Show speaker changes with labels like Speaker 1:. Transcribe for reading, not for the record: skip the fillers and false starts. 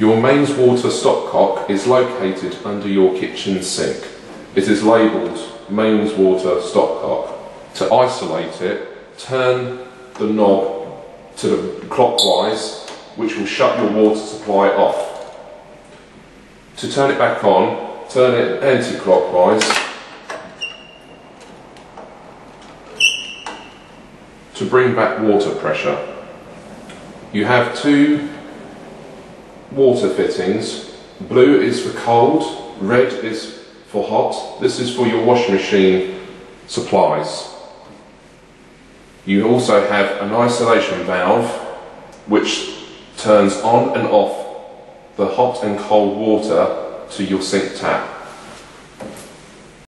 Speaker 1: Your mains water stopcock is located under your kitchen sink. It is labelled mains water stopcock. To isolate it, turn the knob to the clockwise, which will shut your water supply off. To turn it back on, turn it anti-clockwise to bring back water pressure. You have two water fittings. Blue is for cold, red is for hot. This is for your washing machine supplies. You also have an isolation valve which turns on and off the hot and cold water to your sink tap.